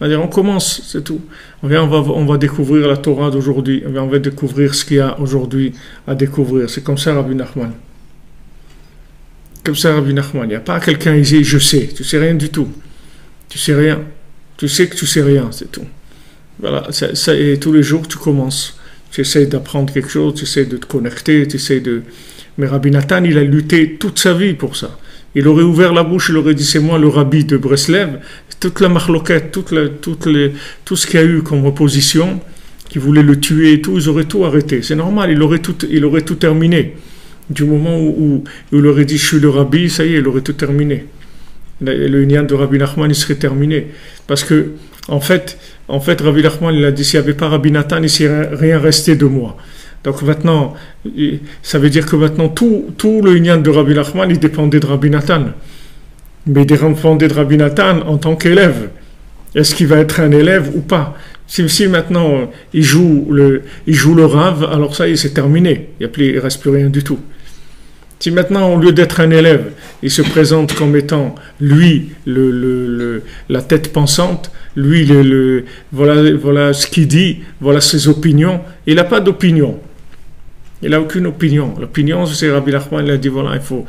C'est-à-dire, on commence, c'est tout. On va découvrir la Torah d'aujourd'hui. On va découvrir ce qu'il y a aujourd'hui à découvrir. C'est comme ça, Rabbi Nachman. Comme ça, Rabbi Nachman. Il n'y a pas quelqu'un ici, je sais. Tu sais rien du tout. Tu sais rien. Tu sais que tu sais rien, c'est tout. Voilà, et tous les jours, tu commences. Tu essaies d'apprendre quelque chose, tu essaies de te connecter, tu essaies de... Mais Rabbi Nathan, il a lutté toute sa vie pour ça. Il aurait ouvert la bouche, il aurait dit, c'est moi le rabbi de Breslev. Toute la marloquette, tout ce qu'il y a eu comme opposition, qui voulait le tuer et tout, ils auraient tout arrêté. C'est normal, il aurait tout terminé. Du moment où il aurait dit, je suis le rabbi, ça y est, il aurait tout terminé. Le Inyan de Rabbi Nachman, il serait terminé. Parce que, en fait, Rabbi Nachman, il a dit, s'il n'y avait pas Rabbi Nathan, il ne serait rien resté de moi. Donc maintenant, ça veut dire que maintenant, tout le Inyan de Rabbi Nachman, il dépendait de Rabbi Nathan. Mais il dépendait de Rabbi Nathan en tant qu'élève. Est-ce qu'il va être un élève ou pas? Si maintenant, il joue le Rav, alors ça y est, c'est terminé. Il ne reste plus rien du tout. Si maintenant, au lieu d'être un élève, il se présente comme étant, lui, la tête pensante, lui, voilà ce qu'il dit, voilà ses opinions, il n'a pas d'opinion. Il n'a aucune opinion. L'opinion, c'est Rabbi Nachman, il a dit, voilà, il faut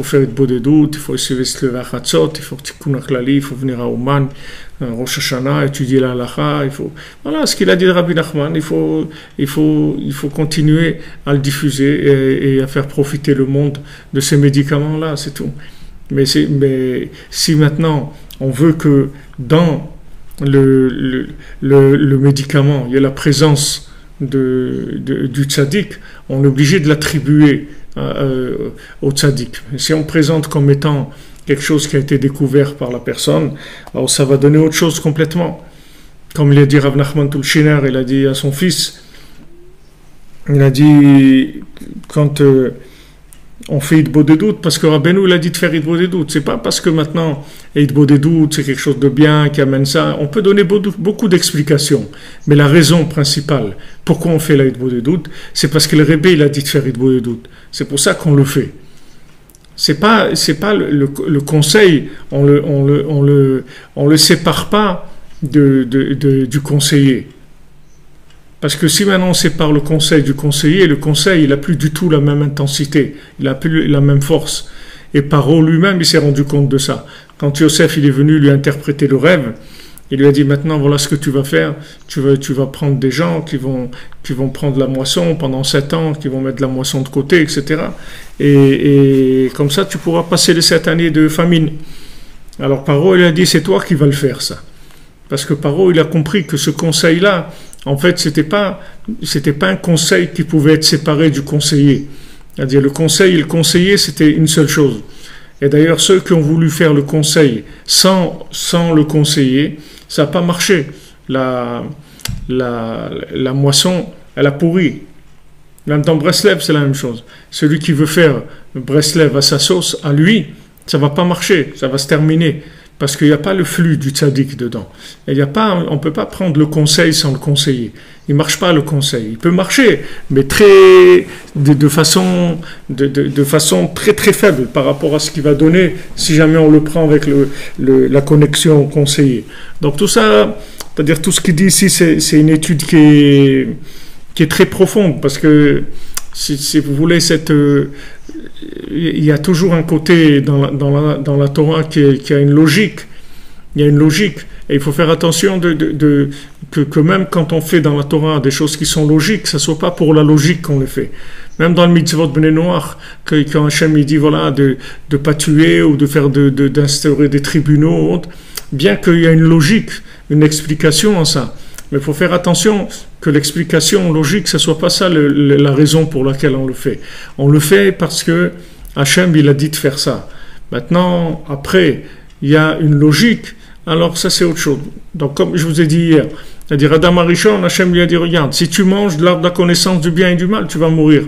faire de beaux doutes, il faut se lever à Chatzot, il faut tikkun klali, il faut venir à Ouman, Rosh Hashanah, étudier la halakha, voilà ce qu'il a dit de Rabbi Nachman, il faut continuer à le diffuser et à faire profiter le monde de ces médicaments-là, c'est tout. Mais si maintenant, on veut que dans le médicament, il y ait la présence du tzaddik, on est obligé de l'attribuer au tzaddik. Si on présente comme étant quelque chose qui a été découvert par la personne, alors ça va donner autre chose complètement. Comme il a dit Rav Nachman Tulshiner, il a dit à son fils, il a dit quand on fait Hitbo des doutes, parce que Rabbeinu il a dit de faire Hitbo des doutes, c'est pas parce que maintenant Hitbo des doutes c'est quelque chose de bien qui amène ça, on peut donner beaucoup d'explications, mais la raison principale pourquoi on fait la Hitbo des doutes, c'est parce que le Rebbe il a dit de faire Hitbo des doutes, c'est pour ça qu'on le fait. C'est pas le conseil, on le sépare pas du conseiller. Parce que si maintenant on sépare le conseil du conseiller, le conseil il n'a plus du tout la même intensité, il n'a plus la même force. Et Paro lui-même il s'est rendu compte de ça. Quand Yosef il est venu lui interpréter le rêve, il lui a dit maintenant voilà ce que tu vas faire, tu vas prendre des gens qui vont prendre la moisson pendant 7 ans, qui vont mettre la moisson de côté, etc. Et comme ça tu pourras passer les 7 années de famine. Alors Paro il a dit c'est toi qui vas le faire ça. Parce que Paro il a compris que ce conseil-là, en fait, c'était pas un conseil qui pouvait être séparé du conseiller. C'est-à-dire le conseil et le conseiller, c'était une seule chose. Et d'ailleurs, ceux qui ont voulu faire le conseil sans le conseiller, ça n'a pas marché. La moisson, elle a pourri. Même dans Breslev, c'est la même chose. Celui qui veut faire Breslev à sa sauce, à lui, ça ne va pas marcher, ça va se terminer. Parce qu'il n'y a pas le flux du tzaddik dedans. On ne peut pas prendre le conseil sans le conseiller. Il ne marche pas le conseil. Il peut marcher, mais de façon très très faible par rapport à ce qu'il va donner si jamais on le prend avec la connexion au conseiller. Donc tout ça, c'est-à-dire tout ce qu'il dit ici, c'est une étude qui est très profonde parce que si vous voulez il y a toujours un côté dans la Torah qui a une logique. Il y a une logique. Et il faut faire attention que même quand on fait dans la Torah des choses qui sont logiques, ça ne soit pas pour la logique qu'on les fait. Même dans le mitzvot Bnei Noach, quand Hachem il dit voilà, de ne pas tuer ou d'instaurer des tribunaux, bien qu'il y a une logique, une explication en ça. Mais il faut faire attention que l'explication logique, ce ne soit pas ça la raison pour laquelle on le fait. On le fait parce que Hachem, il a dit de faire ça. Maintenant, après, il y a une logique, alors ça c'est autre chose. Donc comme je vous ai dit hier, c'est-à-dire Adam Arishon, Hachem lui a dit, regarde, si tu manges de l'arbre de la connaissance du bien et du mal, tu vas mourir.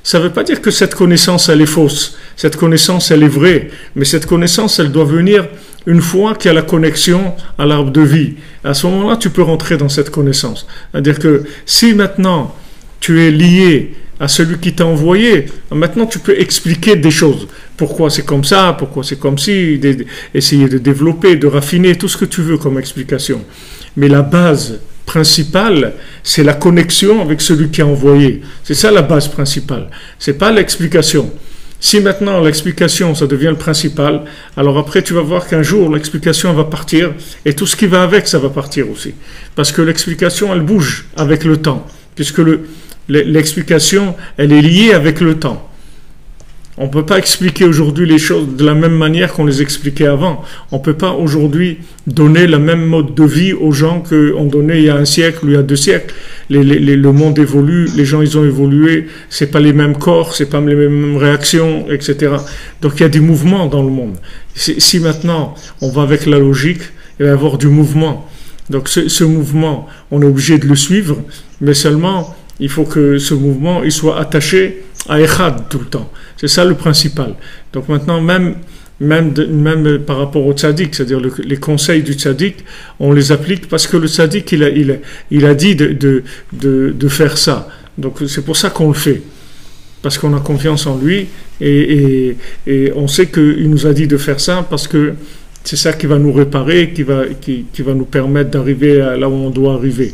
Ça ne veut pas dire que cette connaissance, elle est fausse. Cette connaissance, elle est vraie. Mais cette connaissance, elle doit venir une fois qu'il y a la connexion à l'arbre de vie. À ce moment-là, tu peux rentrer dans cette connaissance. C'est-à-dire que si maintenant, tu es lié à celui qui t'a envoyé. Maintenant, tu peux expliquer des choses. Pourquoi c'est comme ça, pourquoi c'est comme ci, essayer de développer, de raffiner, tout ce que tu veux comme explication. Mais la base principale, c'est la connexion avec celui qui a envoyé. C'est ça la base principale. C'est pas l'explication. Si maintenant l'explication, ça devient le principal, alors après tu vas voir qu'un jour l'explication va partir et tout ce qui va avec, ça va partir aussi. Parce que l'explication, elle bouge avec le temps. Puisque l'explication, elle est liée avec le temps. On ne peut pas expliquer aujourd'hui les choses de la même manière qu'on les expliquait avant. On ne peut pas aujourd'hui donner le même mode de vie aux gens qu'on donnait il y a un siècle ou il y a 2 siècles. Le monde évolue, les gens ils ont évolué, c'est pas les mêmes corps, c'est pas les mêmes réactions, etc. Donc il y a des mouvements dans le monde. Si maintenant on va avec la logique, il va y avoir du mouvement. Donc ce mouvement, on est obligé de le suivre, mais seulement il faut que ce mouvement il soit attaché à Echad tout le temps. C'est ça le principal. Donc maintenant, même par rapport au tzaddik, c'est-à-dire les conseils du tzaddik, on les applique parce que le tzaddik, il a dit de faire ça. Donc c'est pour ça qu'on le fait. Parce qu'on a confiance en lui et on sait qu'il nous a dit de faire ça parce que c'est ça qui va nous réparer, qui va nous permettre d'arriver là où on doit arriver.